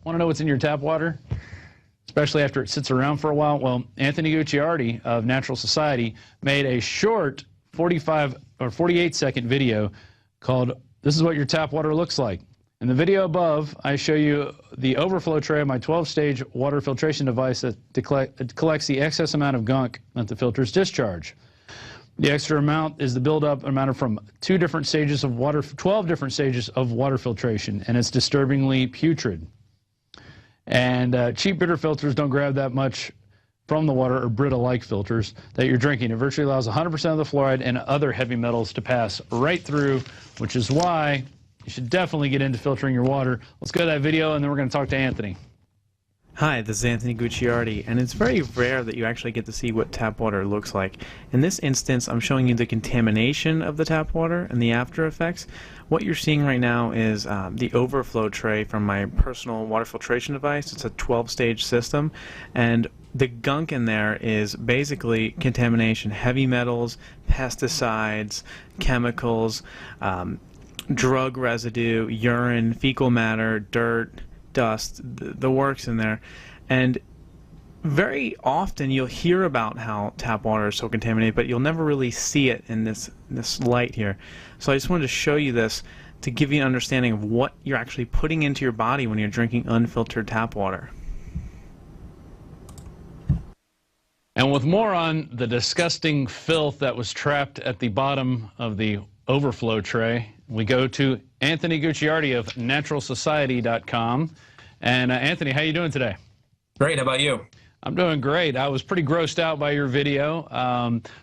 Want to know what's in your tap water? Especially after it sits around for a while? Well, Anthony Gucciardi of Natural Society made a short 45 or 48-second video called "This is what your tap water looks like." In the video above, I show you the overflow tray of my 12-stage water filtration device that collects the excess amount of gunk that the filters discharge. The extra amount is the buildup amount from 12 different stages of water filtration, and it's disturbingly putrid. And cheap bitter filters don't grab that much from the water, or Brita-like filters that you're drinking. It virtually allows 100% of the fluoride and other heavy metals to pass right through, which is why you should definitely get into filtering your water. Let's go to that video, and then we're going to talk to Anthony. Hi, this is Anthony Gucciardi, and it's very rare that you actually get to see what tap water looks like. In this instance, I'm showing you the contamination of the tap water and the after effects. What you're seeing right now is the overflow tray from my personal water filtration device. It's a 12-stage system, and the gunk in there is basically contamination, heavy metals, pesticides, chemicals, drug residue, urine, fecal matter, dirt, dust, the works in there. And very often you'll hear about how tap water is so contaminated, but you'll never really see it in this light here. So I just wanted to show you this to give you an understanding of what you're actually putting into your body when you're drinking unfiltered tap water. And with more on the disgusting filth that was trapped at the bottom of the overflow tray, we go to Anthony Gucciardi of naturalsociety.com. And Anthony, how you doing today? Great. How about you? I'm doing great. I was pretty grossed out by your video.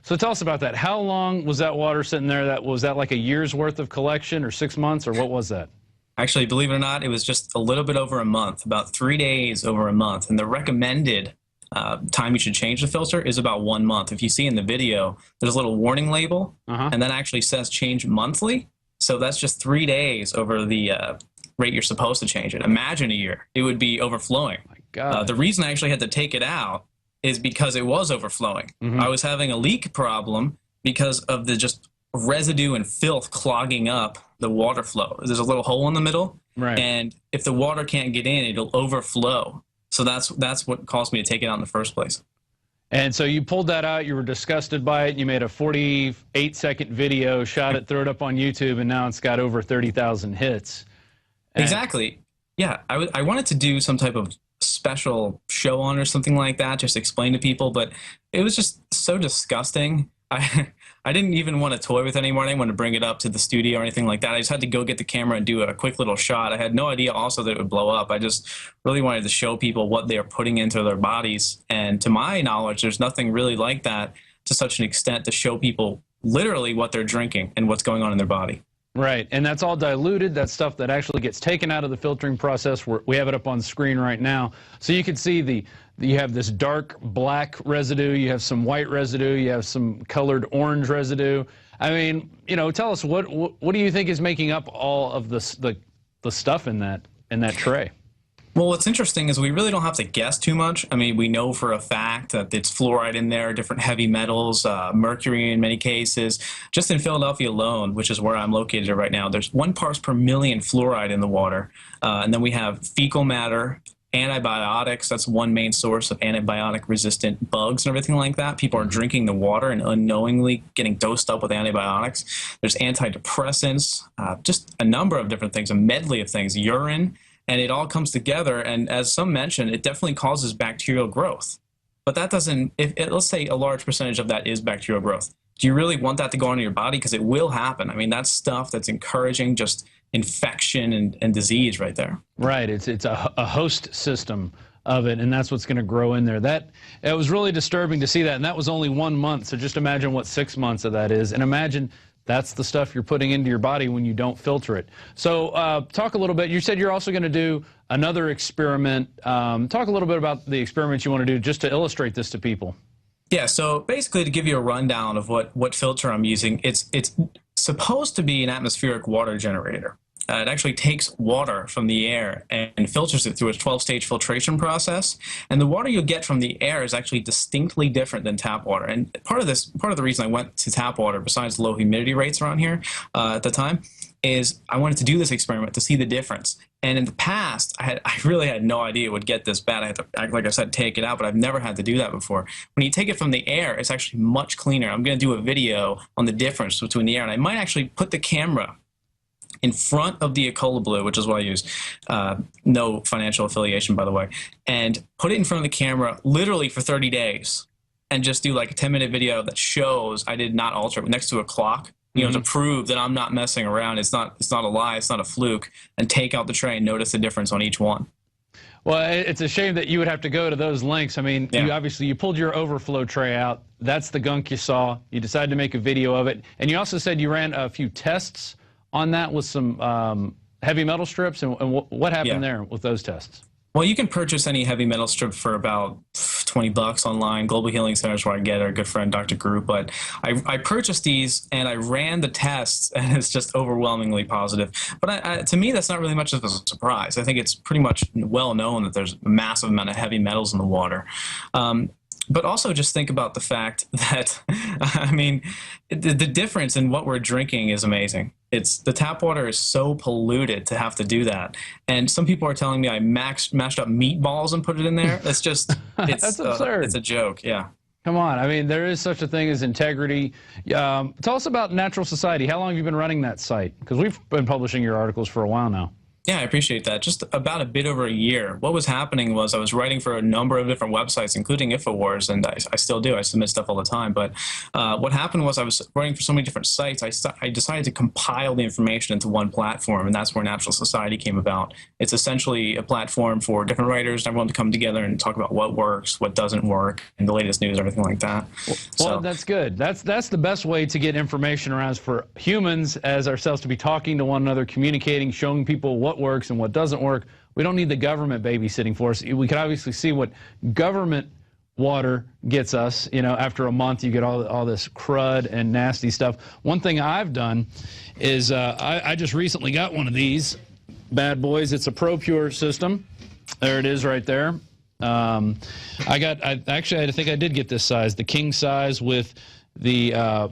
So tell us about that. How long was that water sitting there? Was that like a year's worth of collection, or 6 months, or what was that? Actually, believe it or not, it was just a little bit over a month, about 3 days over a month. And the recommended time you should change the filter is about 1 month. If you see in the video, there's a little warning label, and that actually says change monthly. So that's just 3 days over the rate you're supposed to change it. Imagine a year. It would be overflowing. My God. The reason I actually had to take it out is because it was overflowing. I was having a leak problem because of the just residue and filth clogging up the water flow. There's a little hole in the middle, and if the water can't get in, it'll overflow. So that's what caused me to take it out in the first place. And so you pulled that out, you were disgusted by it, you made a 48-second video, shot it, threw it up on YouTube, and now it's got over 30,000 hits. And exactly. Yeah, I wanted to do some type of special show on or something like that, just explain to people, but it was just so disgusting. I didn't even want to toy with it anymore. I didn't want to bring it up to the studio or anything like that. I just had to go get the camera and do a quick little shot. I had no idea also that it would blow up. I just really wanted to show people what they're putting into their bodies. And to my knowledge, there's nothing really like that to such an extent to show people literally what they're drinking and what's going on in their body. Right, and that's all diluted. That's stuff that actually gets taken out of the filtering process. We have it up on the screen right now. So you can see you have this dark black residue, you have some white residue, you have some colored orange residue. I mean, you know, tell us what do you think is making up all of the stuff in that tray? Well, what's interesting is we really don't have to guess too much. I mean, we know for a fact that it's fluoride in there, different heavy metals, mercury in many cases. Just in Philadelphia alone, which is where I'm located right now, there's 1 parts per million fluoride in the water. And then we have fecal matter, antibiotics. That's one main source of antibiotic-resistant bugs and everything like that. People are drinking the water and unknowingly getting dosed up with antibiotics. There's antidepressants, just a number of different things, a medley of things, urine. And it all comes together, and as some mentioned, it definitely causes bacterial growth. But that doesn't, let's say a large percentage of that is bacterial growth. Do you really want that to go on in your body? Because it will happen. I mean, that's stuff that's encouraging just infection and disease right there. Right, it's a host system of it, and that's what's going to grow in there. It was really disturbing to see that, and that was only 1 month, so just imagine what 6 months of that is, and imagine that's the stuff you're putting into your body when you don't filter it. So talk a little bit. You said you're also going to do another experiment. Talk a little bit about the experiments you want to do just to illustrate this to people. Yeah, so basically to give you a rundown of what filter I'm using, it's supposed to be an atmospheric water generator. It actually takes water from the air and filters it through a 12-stage filtration process. And the water you'll get from the air is actually distinctly different than tap water. And part of the reason I went to tap water, besides low humidity rates around here at the time, is I wanted to do this experiment to see the difference. And in the past, I really had no idea it would get this bad. I had to, like I said, take it out, but I've never had to do that before. When you take it from the air, it's actually much cleaner. I'm going to do a video on the difference between the air, and I might actually put the camera in front of the Ecola Blue, which is what I use. No financial affiliation, by the way. And put it in front of the camera literally for 30 days and just do like a 10-minute video that shows I did not alter it next to a clock. You know, to prove that I'm not messing around. It's not a lie. It's not a fluke. And take out the tray and notice the difference on each one. Well, it's a shame that you would have to go to those lengths. I mean, you pulled your overflow tray out. That's the gunk you saw. You decided to make a video of it. And you also said you ran a few tests on that with some heavy metal strips. And what happened there with those tests? Well, you can purchase any heavy metal strip for about $20 online. Global Healing Center is where I get it, our good friend Dr. Group. But I purchased these and I ran the tests, and it's just overwhelmingly positive. But to me, that's not really much of a surprise. I think it's pretty much well known that there's a massive amount of heavy metals in the water. But also just think about the fact that, I mean, the difference in what we're drinking is amazing. The tap water is so polluted to have to do that. And some people are telling me I mashed up meatballs and put it in there. That's just, That's absurd. It's a joke, yeah. Come on. I mean, there is such a thing as integrity. Tell us about Natural Society. How long have you been running that site? Because we've been publishing your articles for a while now. Yeah, I appreciate that. Just about a bit over a year. What was happening was I was writing for a number of different websites, including InfoWars, and I still do. I submit stuff all the time. But what happened was I was writing for so many different sites, I decided to compile the information into one platform, and that's where Natural Society came about. It's essentially a platform for different writers and everyone to come together and talk about what works, what doesn't work, and the latest news, everything like that. Well, that's good. That's the best way to get information around, is for humans as ourselves to be talking to one another, communicating, showing people what works and what doesn't work. We don't need the government babysitting for us. We can obviously see what government water gets us. You know, after a month, you get all this crud and nasty stuff. One thing I've done is I just recently got one of these bad boys. It's a ProPure system. There it is right there. I think I did get this size, the king size, with the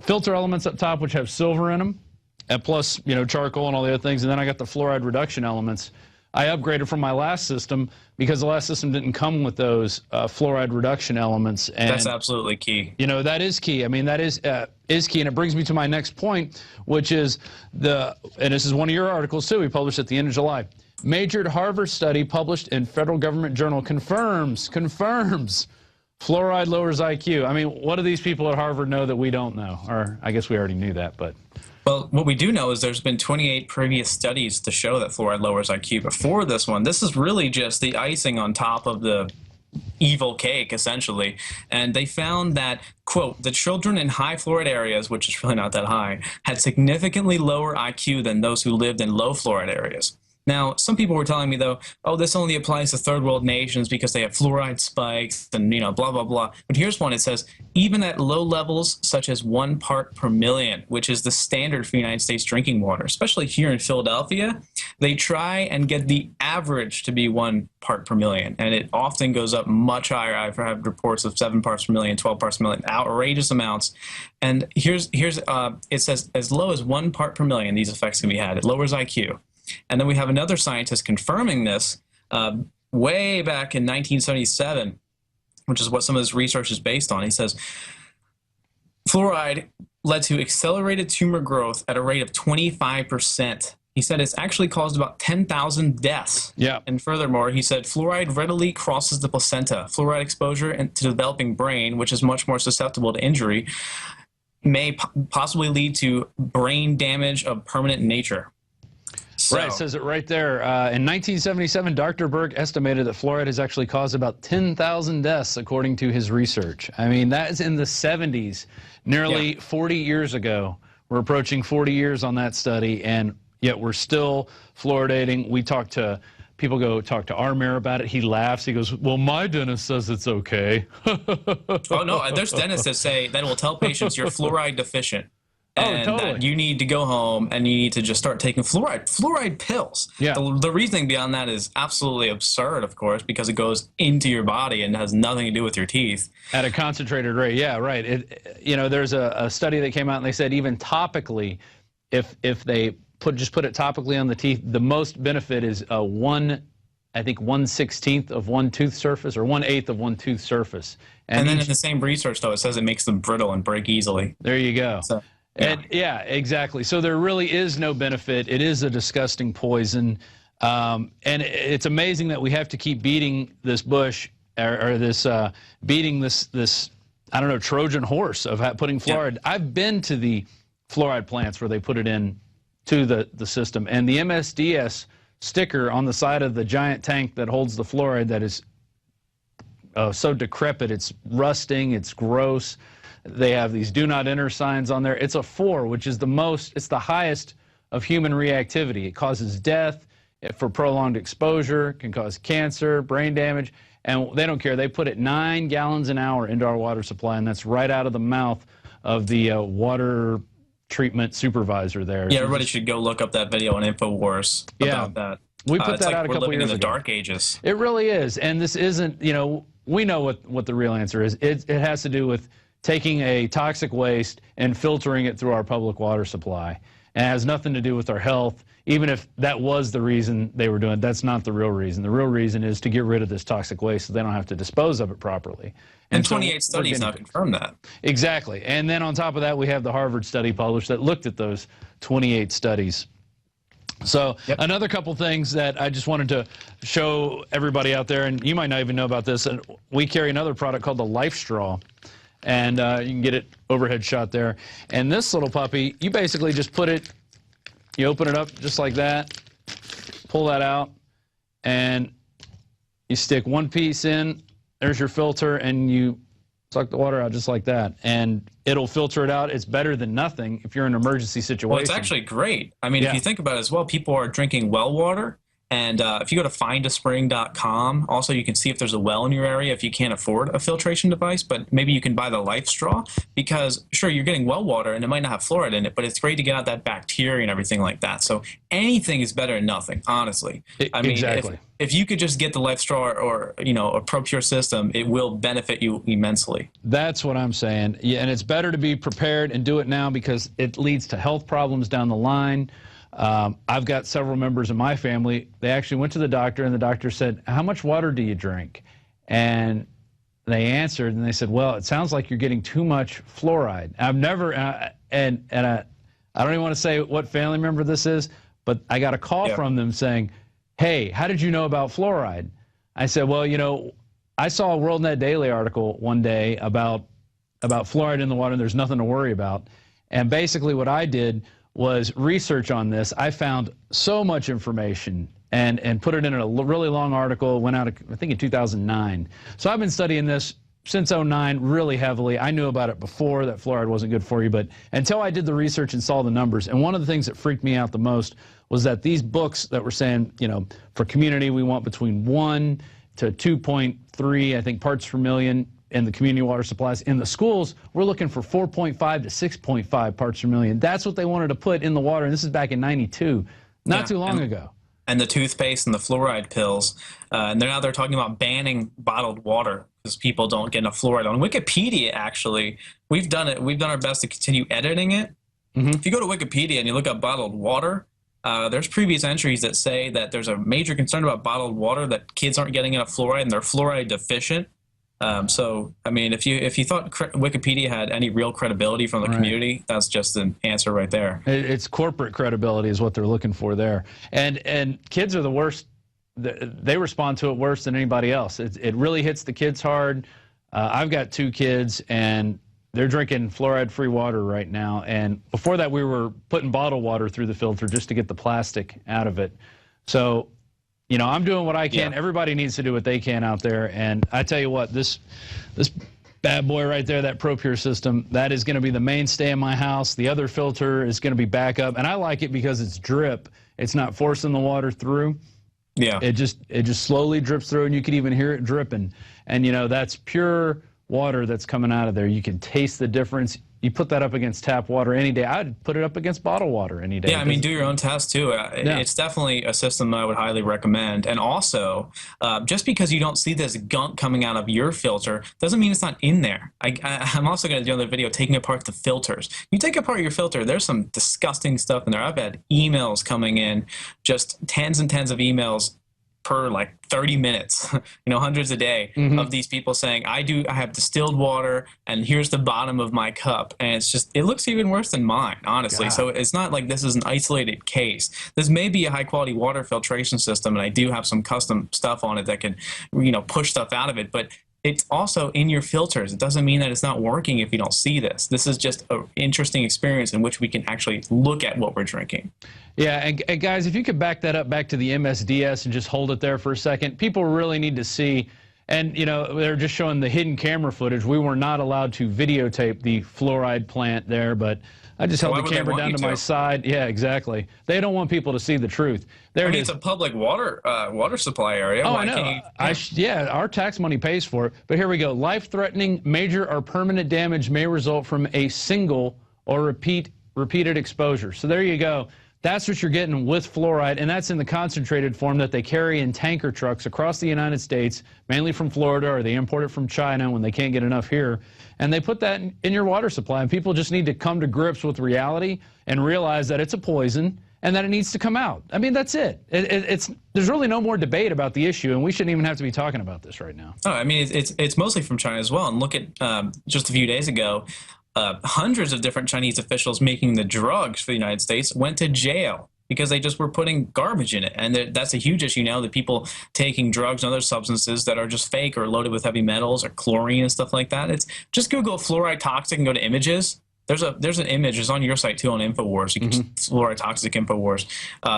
filter elements up top, which have silver in them. And plus, you know, charcoal and all the other things. And then I got the fluoride reduction elements. I upgraded from my last system because the last system didn't come with those fluoride reduction elements. And that's absolutely key. You know, that is key. I mean, that is key. And it brings me to my next point, which is and this is one of your articles too, we published at the end of July. Major Harvard study published in Federal Government Journal confirms fluoride lowers IQ. I mean, what do these people at Harvard know that we don't know? Or I guess we already knew that, but... Well, what we do know is there's been 28 previous studies to show that fluoride lowers IQ. Before this one, this is really just the icing on top of the evil cake, essentially. And they found that, quote, the children in high fluoride areas, which is really not that high, had significantly lower IQ than those who lived in low fluoride areas. Now, some people were telling me, though, oh, this only applies to third world nations because they have fluoride spikes and, you know, blah, blah, blah. But here's one. It says, even at low levels such as 1 part per million, which is the standard for United States drinking water, especially here in Philadelphia, they try and get the average to be 1 part per million. And it often goes up much higher. I've had reports of 7 parts per million, 12 parts per million, outrageous amounts. And it says as low as 1 part per million, these effects can be had. It lowers IQ. And then we have another scientist confirming this way back in 1977, which is what some of this research is based on. He says, fluoride led to accelerated tumor growth at a rate of 25%. He said it's actually caused about 10,000 deaths. Yeah. And furthermore, he said fluoride readily crosses the placenta. Fluoride exposure to the developing brain, which is much more susceptible to injury, may possibly lead to brain damage of permanent nature. Right, it says it right there. In 1977, Dr. Berg estimated that fluoride has actually caused about 10,000 deaths, according to his research. I mean, that is in the 70s, nearly 40 years ago. We're approaching 40 years on that study, and yet we're still fluoridating. People go talk to our mayor about it. He laughs. He goes, well, my dentist says it's okay. Oh, no, there's dentists that will tell patients you're fluoride deficient. And that you need to go home and you need to just start taking fluoride pills. Yeah. The reasoning beyond that is absolutely absurd, of course, because it goes into your body and has nothing to do with your teeth. At a concentrated rate, yeah, right. You know, there's a study that came out and they said even topically, if they just put it topically on the teeth. The most benefit is I think 1/16 of one tooth surface, or 1/8 of one tooth surface. And then in the same research, though, it says it makes them brittle and break easily. There you go. So, yeah. And yeah, exactly. So there really is no benefit. It is a disgusting poison. And it's amazing that we have to keep beating this bush, or this, beating this, I don't know, Trojan horse of putting fluoride. Yeah. I've been to the fluoride plants where they put it in to the system. And the MSDS sticker on the side of the giant tank that holds the fluoride that is so decrepit, it's rusting, it's gross. They have these do not enter signs on there. It's a 4, which is it's the highest of human reactivity. It causes death for prolonged exposure, can cause cancer, brain damage, and they don't care. They put it 9 gallons an hour into our water supply, and that's right out of the mouth of the water treatment supervisor there. Yeah, everybody should go look up that video on InfoWars about that. We put that out a couple years ago. We're living in the dark ages. It really is, and this isn't, you know, we know what the real answer is. It has to do with taking a toxic waste and filtering it through our public water supply. And it has nothing to do with our health. Even if that was the reason they were doing it, that's not the real reason. The real reason is to get rid of this toxic waste so they don't have to dispose of it properly. And 28 studies now confirm that. Exactly. And then on top of that, we have the Harvard study published that looked at those 28 studies. So another couple things that I just wanted to show everybody out there, and you might not even know about this, and we carry another product called the Life Straw. And you can get it overhead shot there. And this little puppy, you basically just put it, you open it up just like that, pull that out, and you stick one piece in, there's your filter, and you suck the water out just like that. And it'll filter it out. It's better than nothing if you're in an emergency situation. Well, it's actually great. I mean, if you think about it as well, people are drinking well water. And if you go to findaspring.com, also you can see if there's a well in your area if you can't afford a filtration device, but maybe you can buy the Life Straw, because sure, you're getting well water and it might not have fluoride in it, but it's great to get out that bacteria and everything like that. So anything is better than nothing, honestly. I mean, if you could just get the Life Straw or you know, a ProPure system, it will benefit you immensely. That's what I'm saying. Yeah, and it's better to be prepared and do it now because it leads to health problems down the line. I've got several members of my family, they actually went to the doctor and the doctor said, how much water do you drink? And they answered and they said, well, it sounds like you're getting too much fluoride. I've never, I don't even want to say what family member this is, but I got a call from them saying, hey, how did you know about fluoride? I said, well, you know, I saw a WorldNet Daily article one day about fluoride in the water and there's nothing to worry about. And basically what I did was research on this. I found so much information and put it in a really long article, went out, I think, in 2009. So I've been studying this since 2009 really heavily. I knew about it before, that fluoride wasn't good for you, but until I did the research and saw the numbers. And one of the things that freaked me out the most was that these books that were saying, you know, for community, we want between 1 to 2.3, I think, parts per million in the community water supplies. In the schools, we're looking for 4.5 to 6.5 parts per million. That's what they wanted to put in the water, and this is back in '92, not too long ago. And the toothpaste and the fluoride pills, and they're talking about banning bottled water because people don't get enough fluoride. On Wikipedia, actually, we've done our best to continue editing it. If you go to Wikipedia and you look up bottled water, there's previous entries that say that there's a major concern about bottled water, that kids aren't getting enough fluoride and they're fluoride deficient. So, I mean, if you thought Wikipedia had any real credibility from the community, that's just an answer right there. It's corporate credibility is what they're looking for there. And kids are the worst. They respond to it worse than anybody else. It really hits the kids hard. I've got 2 kids, and they're drinking fluoride-free water right now. And before that, we were putting bottled water through the filter just to get the plastic out of it. So, you know, I'm doing what I can. Everybody needs to do what they can out there. And I tell you what, this bad boy right there, that ProPure system, that is going to be the mainstay in my house. The other filter is going to be backup. And I like it because it's drip. It's not forcing the water through. Yeah. It just slowly drips through, and you can even hear it dripping. And, you know, that's pure water that's coming out of there. You can taste the difference. you put that up against tap water any day. I'd put it up against bottled water any day. Yeah, I mean, do your own test too. It's definitely a system that I would highly recommend. And also, just because you don't see this gunk coming out of your filter doesn't mean it's not in there. I'm also going to do another video taking apart the filters. You take apart your filter, there's some disgusting stuff in there. I've had emails coming in, just tens and tens of emails per like 30 minutes, hundreds a day of these people saying, I have distilled water and here's the bottom of my cup. And it's just, it looks even worse than mine, honestly. God. So it's not like this is an isolated case. This may be a high quality water filtration system, and I do have some custom stuff on it that can, push stuff out of it. But it's also in your filters. It doesn't mean that it's not working if you don't see this. This is just an interesting experience in which we can actually look at what we're drinking. Yeah, and guys, if you could back that up back to the MSDS and just hold it there for a second, people really need to see, and they're just showing the hidden camera footage. We were not allowed to videotape the fluoride plant there, but I just held the camera down to my side. Yeah, exactly. They don't want people to see the truth. It's a public water supply area. Oh, I know. Yeah, our tax money pays for it. But here we go. Life-threatening, major, or permanent damage may result from a single or repeated exposure. So there you go. That's what you're getting with fluoride, and that's in the concentrated form that they carry in tanker trucks across the United States, mainly from Florida, or they import it from China when they can't get enough here. And they put that in your water supply, and people just need to come to grips with reality and realize that it's a poison and that it needs to come out. I mean, that's it. There's really no more debate about the issue, and we shouldn't even have to be talking about this right now. Oh, I mean, it's mostly from China as well. And look at just a few days ago, hundreds of different Chinese officials making the drugs for the United States went to jail because they just were putting garbage in it. And that's a huge issue now, that people taking drugs and other substances that are just fake or loaded with heavy metals or chlorine and stuff like that. It's just Google fluoride toxic and go to images. There's an image. It's on your site too, on InfoWars. You can fluoride toxic InfoWars.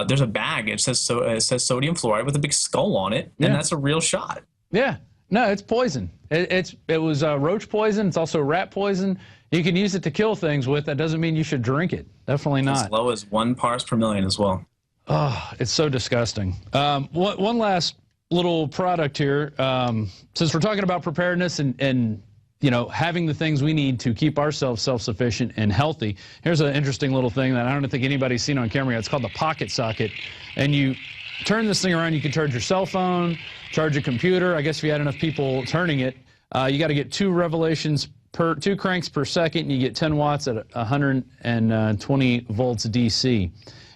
There's a bag. It says sodium fluoride with a big skull on it, and that's a real shot. Yeah. No, it's poison. It was roach poison. It's also rat poison. You can use it to kill things with. That doesn't mean you should drink it. Definitely not. As low as 1 parts per million as well. Oh, it's so disgusting. One last little product here. Since we're talking about preparedness and having the things we need to keep ourselves self-sufficient and healthy, here's an interesting little thing that I don't think anybody's seen on camera yet. It's called the pocket socket. And you turn this thing around, you can charge your cell phone, charge a computer. I guess if you had enough people turning it, you got to get 2 cranks per second, and you get 10 watts at 120 volts DC.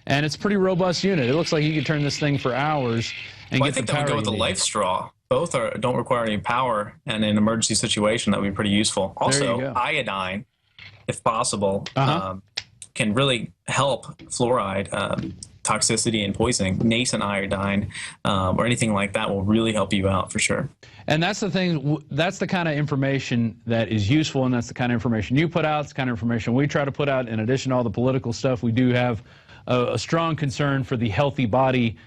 And it's a pretty robust unit. It looks like you could turn this thing for hours and get the power. I think that would go with the life straw. Both don't require any power, and in an emergency situation, that would be pretty useful. Also, iodine, if possible, can really help fluoride toxicity and poisoning. Nascent iodine or anything like that will really help you out for sure. And that's the thing. That's the kind of information that is useful, and that's the kind of information you put out. It's the kind of information we try to put out. In addition to all the political stuff, we do have a strong concern for the healthy body,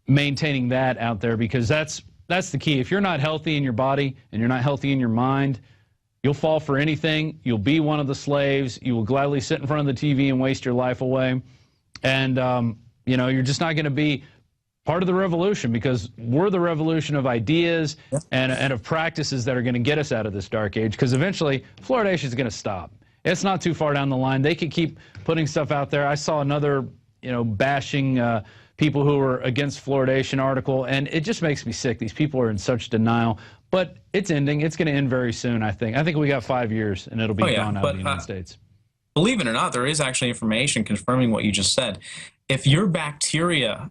maintaining that out there, because that's the key. If you're not healthy in your body and you're not healthy in your mind, you'll fall for anything. You'll be one of the slaves. You will gladly sit in front of the TV and waste your life away. And, you're just not going to be part of the revolution, because we're the revolution of ideas and of practices that are going to get us out of this dark age, because eventually fluoridation is going to stop. It's not too far down the line. They could keep putting stuff out there. I saw another, bashing people who are against fluoridation article, and it just makes me sick. These people are in such denial. But it's ending. It's going to end very soon, I think. I think we got 5 years, and it'll be gone out of the United States. Believe it or not, there is actually information confirming what you just said. If your bacteria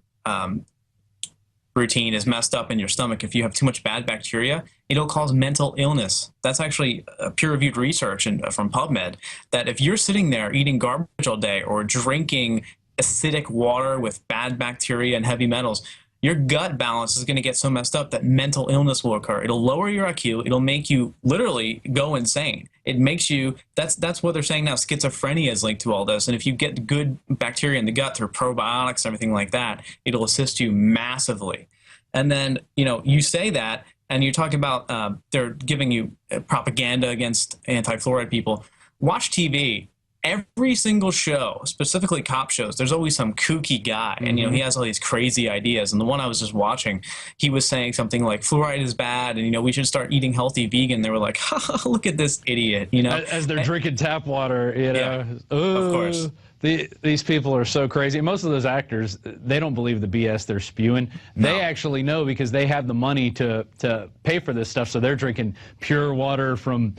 routine is messed up in your stomach, if you have too much bad bacteria, it'll cause mental illness. That's actually peer-reviewed research from PubMed, that if you're sitting there eating garbage all day or drinking acidic water with bad bacteria and heavy metals, your gut balance is going to get so messed up that mental illness will occur. It'll lower your IQ. It'll make you literally go insane. It makes you, that's what they're saying now, schizophrenia is linked to all this. And if you get good bacteria in the gut through probiotics, everything like that, it'll assist you massively. And then, you say that, and you're talking about they're giving you propaganda against anti-fluoride people. Watch TV. every single show, specifically cop shows, there's always some kooky guy, and he has all these crazy ideas. And the one I was just watching, he was saying something like fluoride is bad, and we should start eating healthy vegan. They were like, ha, look at this idiot, as they're drinking tap water, Yeah, of course. These people are so crazy. Most of those actors, they don't believe the BS they're spewing. They actually know because they have the money to pay for this stuff, so they're drinking pure water from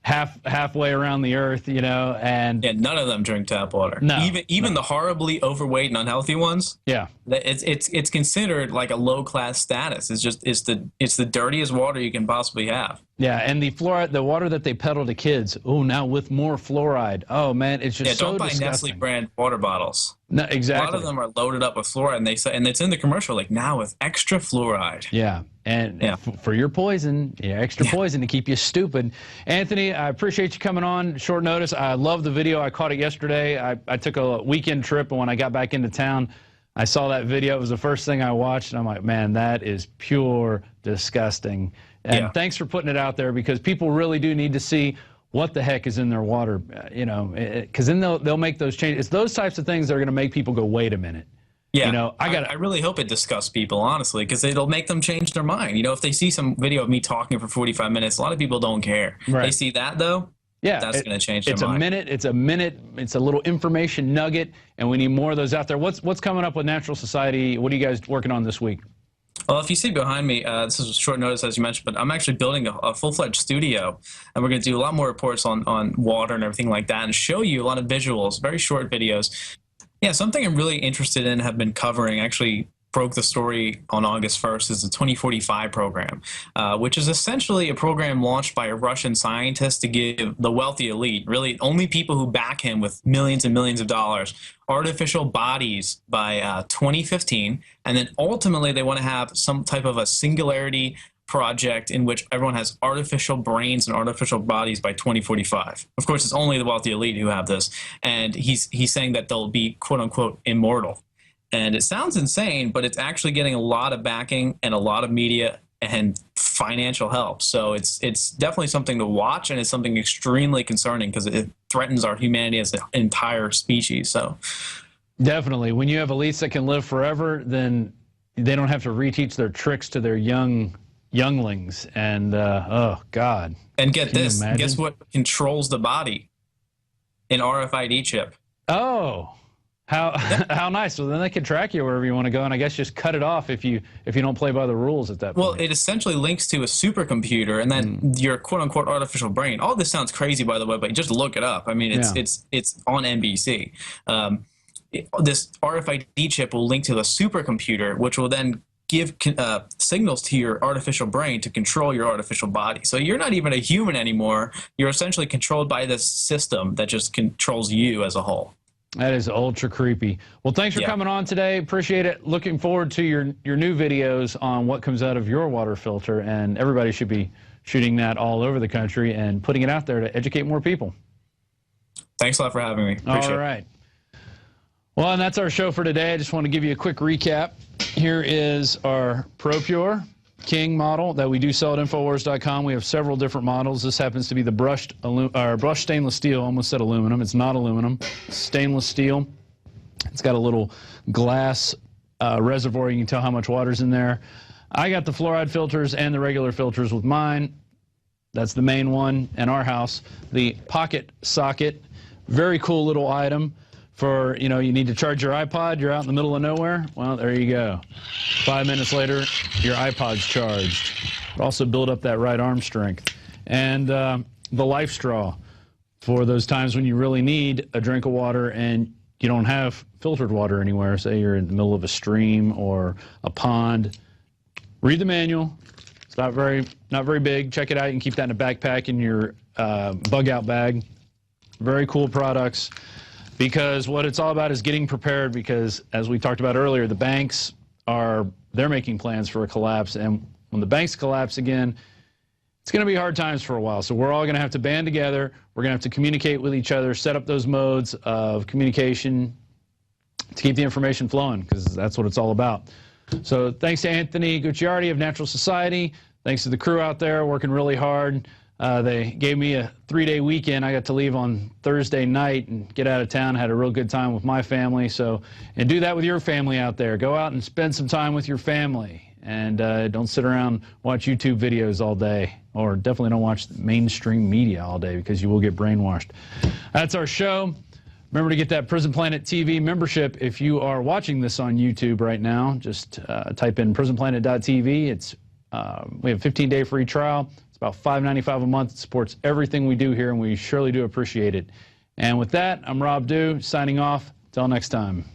halfway around the earth, and none of them drink tap water. No, even the horribly overweight and unhealthy ones. Yeah, it's considered like a low class status. It's the dirtiest water you can possibly have. Yeah, and the fluoride, the water that they peddle to kids. Oh, now with more fluoride. Oh man, it's just so don't buy disgusting. Nestle brand water bottles. No, exactly. A lot of them are loaded up with fluoride, and they say, and it's in the commercial, like now with extra fluoride. Yeah, and for your poison, extra poison to keep you stupid. Anthony, I appreciate you coming on short notice. I love the video. I caught it yesterday. I took a weekend trip, and when I got back into town, I saw that video. It was the first thing I watched, and I'm like, man, that is pure disgusting. And thanks for putting it out there, because people really do need to see what the heck is in their water, because then they'll make those changes. It's those types of things that are going to make people go, wait a minute. Yeah, I really hope it disgusts people, honestly, because it'll make them change their mind. If they see some video of me talking for 45 minutes, a lot of people don't care. Right. They see that, though, that's going to change their mind. It's a minute. It's a little information nugget, and we need more of those out there. What's coming up with Natural Society? What are you guys working on this week? Well, if you see behind me, this is short notice, as you mentioned, but I'm actually building a full-fledged studio, and we're going to do a lot more reports on water and everything like that, and show you a lot of visuals, very short videos. Yeah, something I'm really interested in, have been covering, actually broke the story on August 1st, is the 2045 program, which is essentially a program launched by a Russian scientist to give the wealthy elite, really only people who back him with millions and millions of dollars, artificial bodies by 2015. And then ultimately they want to have some type of a singularity project in which everyone has artificial brains and artificial bodies by 2045. Of course, it's only the wealthy elite who have this. And he's saying that they'll be, quote unquote, immortal. And it sounds insane, but it's actually getting a lot of backing and a lot of media and financial help. So it's definitely something to watch, and it's something extremely concerning because it threatens our humanity as an entire species. So definitely, when you have elites that can live forever, then they don't have to reteach their tricks to their younglings. And oh God! And get this, guess what controls the body? An RFID chip. Oh. How nice. Well, then they can track you wherever you want to go, and I guess just cut it off if you don't play by the rules at that point. Well, it essentially links to a supercomputer, and then your quote-unquote artificial brain. All this sounds crazy, by the way, but just look it up. I mean, it's on NBC. This RFID chip will link to the supercomputer, which will then give signals to your artificial brain to control your artificial body. So you're not even a human anymore. You're essentially controlled by this system that just controls you as a whole. That is ultra creepy. Well, thanks for coming on today. Appreciate it. Looking forward to your new videos on what comes out of your water filter, and everybody should be shooting that all over the country and putting it out there to educate more people. Thanks a lot for having me. Appreciate all right. Well, and that's our show for today. I just want to give you a quick recap. Here is our ProPure King model that we do sell at Infowars.com. We have several different models. This happens to be the brushed stainless steel. Almost said aluminum. It's not aluminum. It's stainless steel. It's got a little glass reservoir. You can tell how much water's in there. I got the fluoride filters and the regular filters with mine. That's the main one in our house. The pocket socket, very cool little item for, you need to charge your iPod, you're out in the middle of nowhere. Well, there you go. 5 minutes later, your iPod's charged. But also build up that right arm strength. And the life straw for those times when you really need a drink of water and you don't have filtered water anywhere. Say you're in the middle of a stream or a pond. Read the manual. It's not very big. Check it out. You can keep that in a backpack in your bug out bag. Very cool products. Because what it's all about is getting prepared, because as we talked about earlier, the banks they're making plans for a collapse, and when the banks collapse again, it's going to be hard times for a while. So we're all going to have to band together. We're going to have to communicate with each other, set up those modes of communication to keep the information flowing, because that's what it's all about. So thanks to Anthony Gucciardi of Natural Society. Thanks to the crew out there working really hard. They gave me a 3-day weekend. I got to leave on Thursday night and get out of town. Had a real good time with my family. So, and do that with your family out there. Go out and spend some time with your family. And don't sit around watch YouTube videos all day. Or definitely don't watch mainstream media all day because you will get brainwashed. That's our show. Remember to get that Prison Planet TV membership if you are watching this on YouTube right now. Just type in prisonplanet.tv. It's we have a 15-day free trial. About $5.95 a month. It supports everything we do here, and we surely do appreciate it. And with that, I'm Rob Dew, signing off. Till next time.